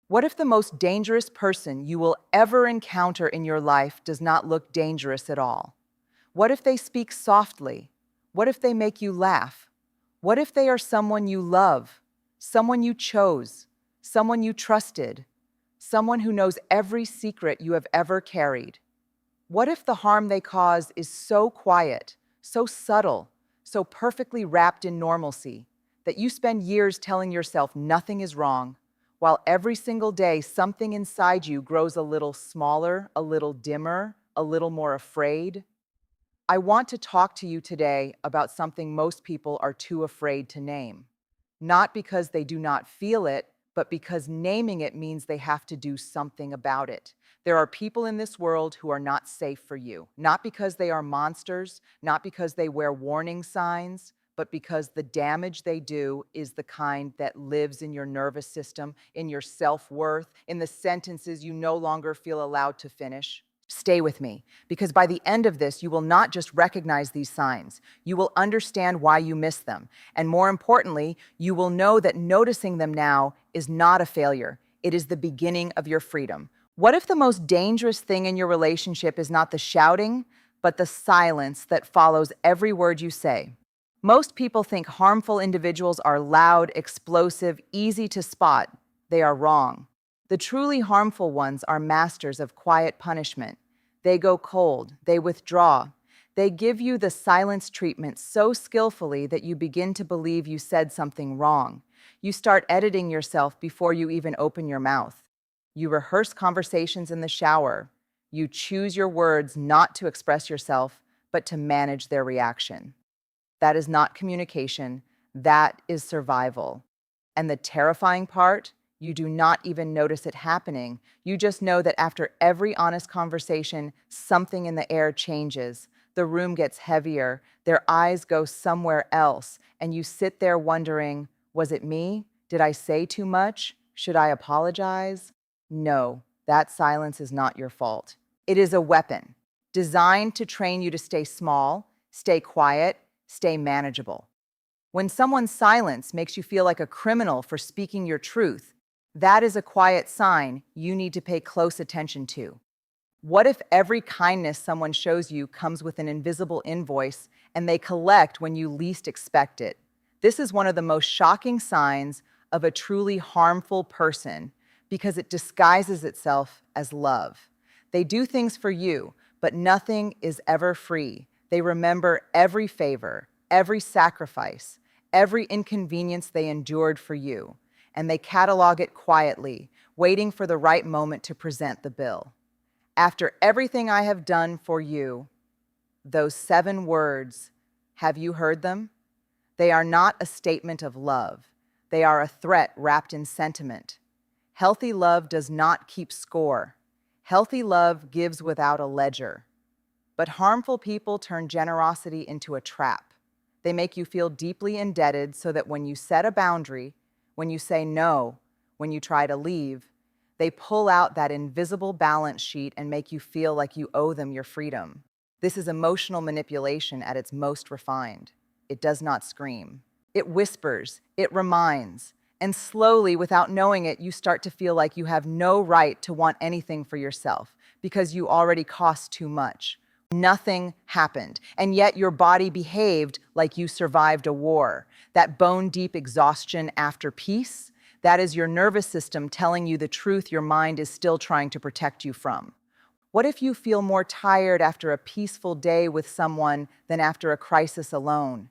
What if the most dangerous person you will ever encounter in your life does not look dangerous at all? What if they speak softly? What if they make you laugh? What if they are someone you love, someone you chose, someone you trusted, someone who knows every secret you have ever carried? What if the harm they cause is so quiet, so subtle, so perfectly wrapped in normalcy that you spend years telling yourself nothing is wrong, while every single day something inside you grows a little smaller, a little dimmer, a little more afraid? I want to talk to you today about something most people are too afraid to name. Not because they do not feel it, but because naming it means they have to do something about it. There are people in this world who are not safe for you, not because they are monsters, not because they wear warning signs, but because the damage they do is the kind that lives in your nervous system, in your self-worth, in the sentences you no longer feel allowed to finish. Stay with me, because by the end of this, you will not just recognize these signs, you will understand why you miss them. And more importantly, you will know that noticing them now is not a failure. It is the beginning of your freedom. What if the most dangerous thing in your relationship is not the shouting, but the silence that follows every word you say? Most people think harmful individuals are loud, explosive, easy to spot. They are wrong. The truly harmful ones are masters of quiet punishment. They go cold, they withdraw. They give you the silence treatment so skillfully that you begin to believe you said something wrong. You start editing yourself before you even open your mouth. You rehearse conversations in the shower. You choose your words not to express yourself, but to manage their reaction. That is not communication, that is survival. And the terrifying part, you do not even notice it happening. You just know that after every honest conversation, something in the air changes. The room gets heavier, their eyes go somewhere else, and you sit there wondering, was it me? Did I say too much? Should I apologize? No, that silence is not your fault. It is a weapon designed to train you to stay small, stay quiet, stay manageable. When someone's silence makes you feel like a criminal for speaking your truth, that is a quiet sign you need to pay close attention to. What if every kindness someone shows you comes with an invisible invoice and they collect when you least expect it? This is one of the most shocking signs of a truly harmful person because it disguises itself as love. They do things for you, but nothing is ever free. They remember every favor, every sacrifice, every inconvenience they endured for you, and they catalog it quietly, waiting for the right moment to present the bill. After everything I have done for you, those 7 words, have you heard them? They are not a statement of love. They are a threat wrapped in sentiment. Healthy love does not keep score. Healthy love gives without a ledger. But harmful people turn generosity into a trap. They make you feel deeply indebted so that when you set a boundary, when you say no, when you try to leave, they pull out that invisible balance sheet and make you feel like you owe them your freedom. This is emotional manipulation at its most refined. It does not scream. It whispers, it reminds, and slowly, without knowing it, you start to feel like you have no right to want anything for yourself because you already cost too much. Nothing happened, and yet your body behaved like you survived a war. That bone-deep exhaustion after peace, that is your nervous system telling you the truth your mind is still trying to protect you from. What if you feel more tired after a peaceful day with someone than after a crisis alone?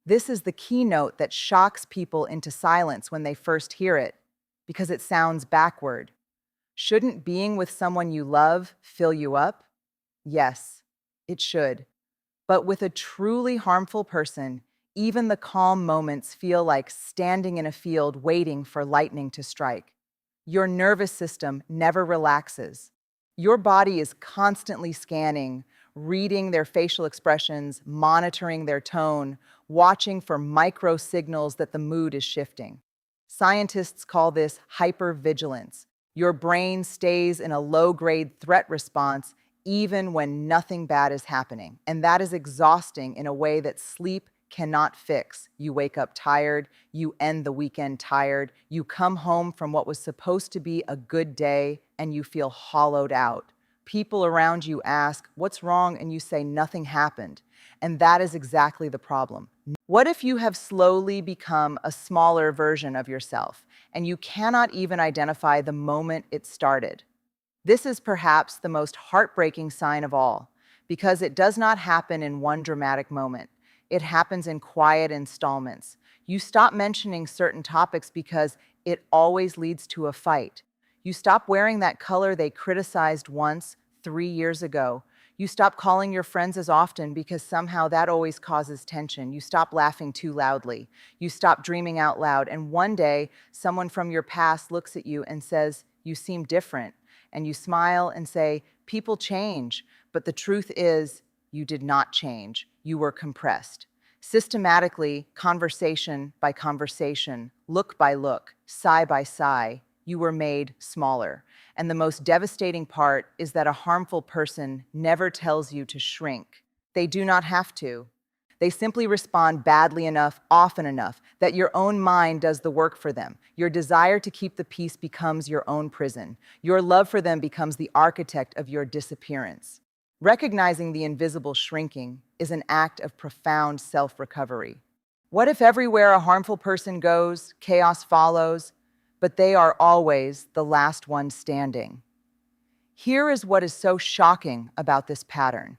This is the keynote that shocks people into silence when they first hear it, because it sounds backward. Shouldn't being with someone you love fill you up? Yes, it should. But with a truly harmful person, even the calm moments feel like standing in a field waiting for lightning to strike. Your nervous system never relaxes. Your body is constantly scanning, reading their facial expressions, monitoring their tone, watching for micro signals that the mood is shifting. Scientists call this hypervigilance. Your brain stays in a low-grade threat response even when nothing bad is happening. And that is exhausting in a way that sleep cannot fix. You wake up tired, you end the weekend tired, you come home from what was supposed to be a good day and you feel hollowed out. People around you ask, "What's wrong?" and you say, "Nothing happened." And that is exactly the problem. What if you have slowly become a smaller version of yourself and you cannot even identify the moment it started? This is perhaps the most heartbreaking sign of all, because it does not happen in one dramatic moment. It happens in quiet installments. You stop mentioning certain topics because it always leads to a fight. You stop wearing that color they criticized once, 3 years ago. You stop calling your friends as often because somehow that always causes tension. You stop laughing too loudly. You stop dreaming out loud. And one day, someone from your past looks at you and says, "You seem different." And you smile and say, "People change." But the truth is, you did not change. You were compressed. Systematically, conversation by conversation, look by look, sigh by sigh, you were made smaller. And the most devastating part is that a harmful person never tells you to shrink. They do not have to. They simply respond badly enough, often enough, that your own mind does the work for them. Your desire to keep the peace becomes your own prison. Your love for them becomes the architect of your disappearance. Recognizing the invisible shrinking is an act of profound self-recovery. What if everywhere a harmful person goes, chaos follows, but they are always the last one standing? Here is what is so shocking about this pattern.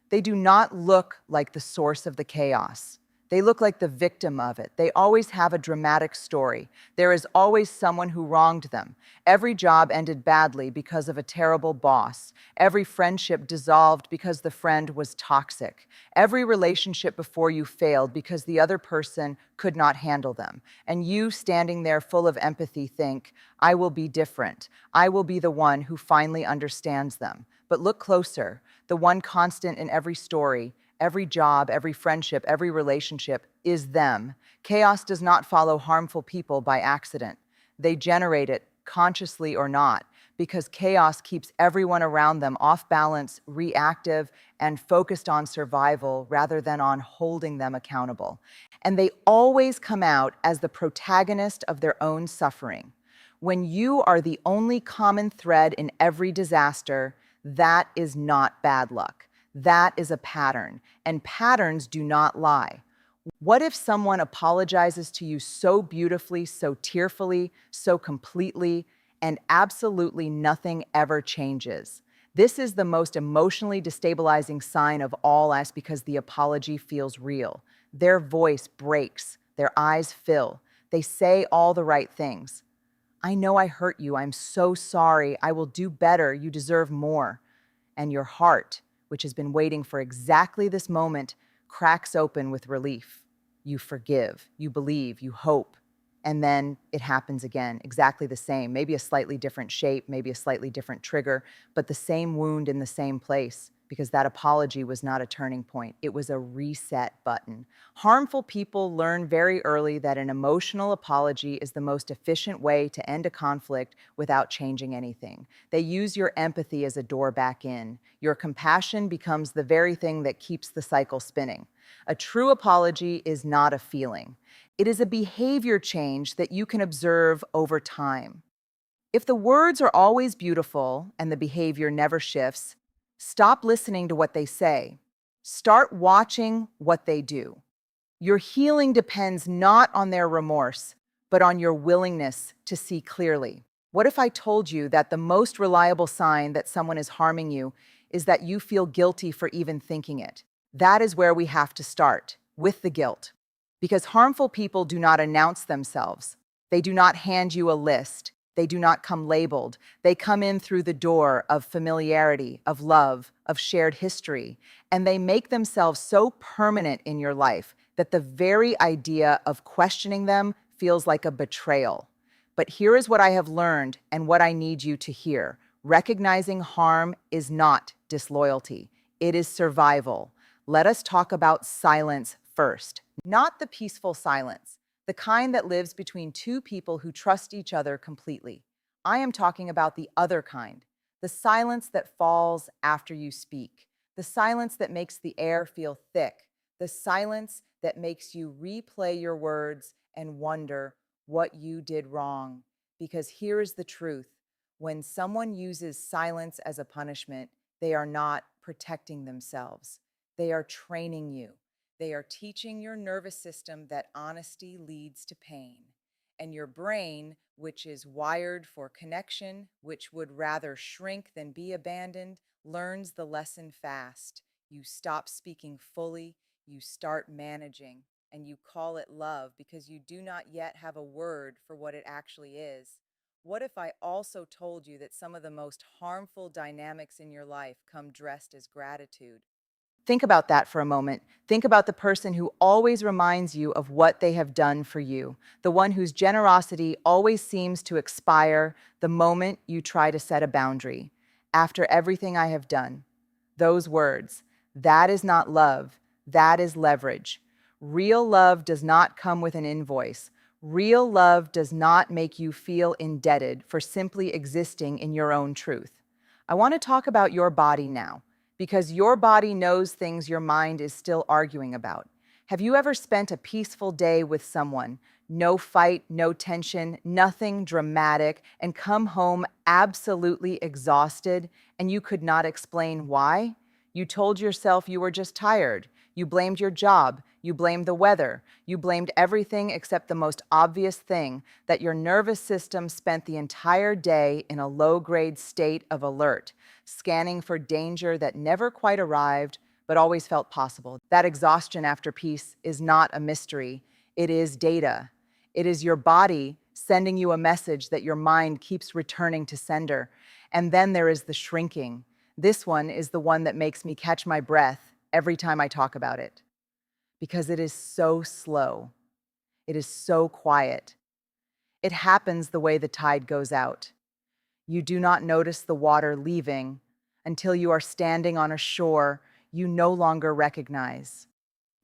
They do not look like the source of the chaos. They look like the victim of it. They always have a dramatic story. There is always someone who wronged them. Every job ended badly because of a terrible boss. Every friendship dissolved because the friend was toxic. Every relationship before you failed because the other person could not handle them. And you, standing there full of empathy, think, "I will be different. I will be the one who finally understands them." But look closer. The one constant in every story, every job, every friendship, every relationship is them. Chaos does not follow harmful people by accident. They generate it, consciously or not, because chaos keeps everyone around them off balance, reactive, and focused on survival rather than on holding them accountable. And they always come out as the protagonist of their own suffering. When you are the only common thread in every disaster, that is not bad luck. That is a pattern, and patterns do not lie. What if someone apologizes to you so beautifully, so tearfully, so completely, and absolutely nothing ever changes? This is the most emotionally destabilizing sign of all, as because the apology feels real. Their voice breaks, their eyes fill. They say all the right things. "I know I hurt you. I'm so sorry. I will do better. You deserve more." And your heart, which has been waiting for exactly this moment, cracks open with relief. You forgive, you believe, you hope, and then it happens again, exactly the same, maybe a slightly different shape, maybe a slightly different trigger, but the same wound in the same place, because that apology was not a turning point. It was a reset button. Harmful people learn very early that an emotional apology is the most efficient way to end a conflict without changing anything. They use your empathy as a door back in. Your compassion becomes the very thing that keeps the cycle spinning. A true apology is not a feeling. It is a behavior change that you can observe over time. If the words are always beautiful and the behavior never shifts, stop listening to what they say. Start watching what they do. Your healing depends not on their remorse, but on your willingness to see clearly. What if I told you that the most reliable sign that someone is harming you is that you feel guilty for even thinking it? That is where we have to start, with the guilt. Because harmful people do not announce themselves. They do not hand you a list. They do not come labeled. They come in through the door of familiarity, of love, of shared history, and they make themselves so permanent in your life that the very idea of questioning them feels like a betrayal. But here is what I have learned and what I need you to hear. Recognizing harm is not disloyalty. It is survival. Let us talk about silence first, not the peaceful silence, the kind that lives between two people who trust each other completely. I am talking about the other kind, the silence that falls after you speak, the silence that makes the air feel thick, The silence that makes you replay your words and wonder what you did wrong. Because here is the truth: when someone uses silence as a punishment, they are not protecting themselves. They are training you. They are teaching your nervous system that honesty leads to pain. And your brain, which is wired for connection, which would rather shrink than be abandoned, learns the lesson fast. You stop speaking fully, you start managing, and you call it love because you do not yet have a word for what it actually is. What if I also told you that some of the most harmful dynamics in your life come dressed as gratitude? Think about that for a moment. Think about the person who always reminds you of what they have done for you, the one whose generosity always seems to expire the moment you try to set a boundary. After everything I have done. Those words, that is not love, that is leverage. Real love does not come with an invoice. Real love does not make you feel indebted for simply existing in your own truth. I want to talk about your body now, because your body knows things your mind is still arguing about. Have you ever spent a peaceful day with someone, no fight, no tension, nothing dramatic, and come home absolutely exhausted, and you could not explain why? You told yourself you were just tired. You blamed your job. You blamed the weather. You blamed everything except the most obvious thing: that your nervous system spent the entire day in a low-grade state of alert, scanning for danger that never quite arrived but always felt possible. That exhaustion after peace is not a mystery. It is data. It is your body sending you a message that your mind keeps returning to sender. And then there is the shrinking. This one is the one that makes me catch my breath every time I talk about it, because it is so slow. It is so quiet. It happens the way the tide goes out. You do not notice the water leaving until you are standing on a shore you no longer recognize.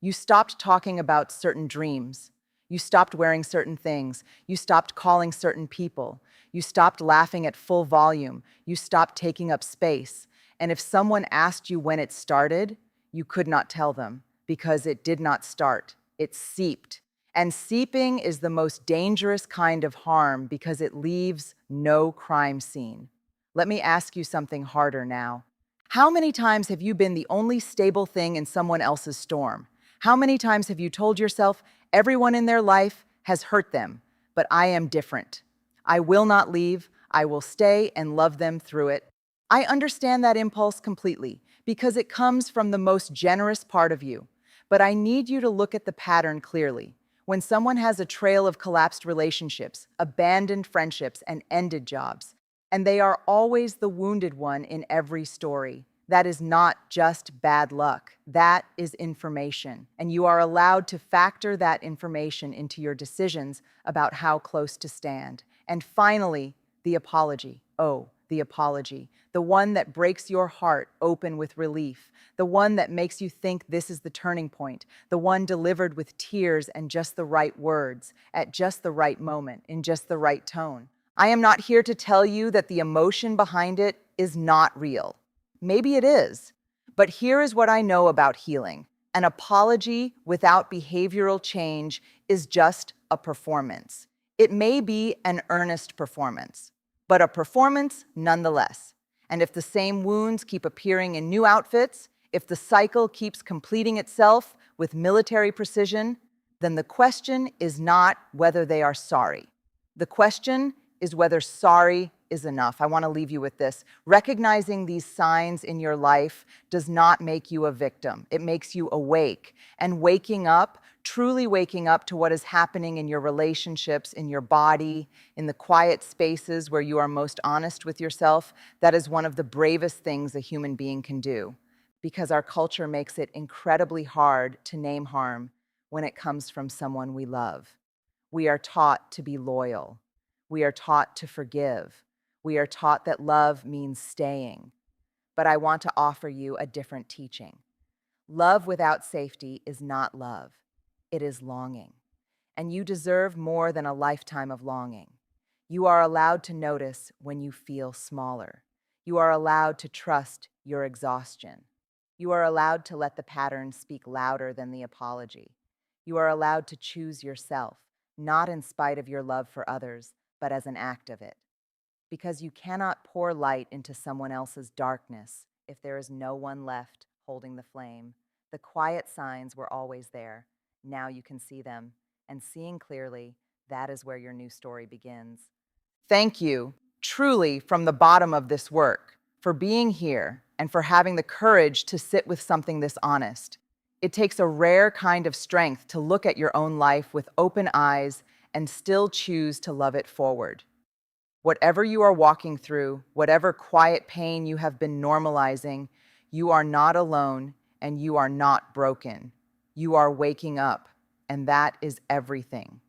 You stopped talking about certain dreams. You stopped wearing certain things. You stopped calling certain people. You stopped laughing at full volume. You stopped taking up space. And if someone asked you when it started, you could not tell them, because it did not start. It seeped. And seeping is the most dangerous kind of harm because it leaves no crime scene. Let me ask you something harder now. How many times have you been the only stable thing in someone else's storm? How many times have you told yourself everyone in their life has hurt them, but I am different? I will not leave. I will stay and love them through it. I understand that impulse completely because it comes from the most generous part of you. But I need you to look at the pattern clearly. When someone has a trail of collapsed relationships, abandoned friendships, and ended jobs, and they are always the wounded one in every story, that is not just bad luck. That is information. And you are allowed to factor that information into your decisions about how close to stand. And finally, the apology. Oh, the apology. The one that breaks your heart open with relief. The one that makes you think this is the turning point. The one delivered with tears and just the right words, at just the right moment, in just the right tone. I am not here to tell you that the emotion behind it is not real. Maybe it is. But here is what I know about healing. An apology without behavioral change is just a performance. It may be an earnest performance, but a performance nonetheless. And if the same wounds keep appearing in new outfits, if the cycle keeps completing itself with military precision, then the question is not whether they are sorry. The question is whether sorry is enough. I want to leave you with this. Recognizing these signs in your life does not make you a victim. It makes you awake. And waking up, truly waking up to what is happening in your relationships, in your body, in the quiet spaces where you are most honest with yourself, that is one of the bravest things a human being can do. Because our culture makes it incredibly hard to name harm when it comes from someone we love. We are taught to be loyal. We are taught to forgive. We are taught that love means staying. But I want to offer you a different teaching. Love without safety is not love. It is longing. And you deserve more than a lifetime of longing. You are allowed to notice when you feel smaller. You are allowed to trust your exhaustion. You are allowed to let the pattern speak louder than the apology. You are allowed to choose yourself, not in spite of your love for others, but as an act of it. Because you cannot pour light into someone else's darkness if there is no one left holding the flame. The quiet signs were always there. Now you can see them, and seeing clearly, that is where your new story begins. Thank you, truly, from the bottom of this work, for being here and for having the courage to sit with something this honest. It takes a rare kind of strength to look at your own life with open eyes and still choose to love it forward. Whatever you are walking through, whatever quiet pain you have been normalizing, you are not alone and you are not broken. You are waking up, and that is everything.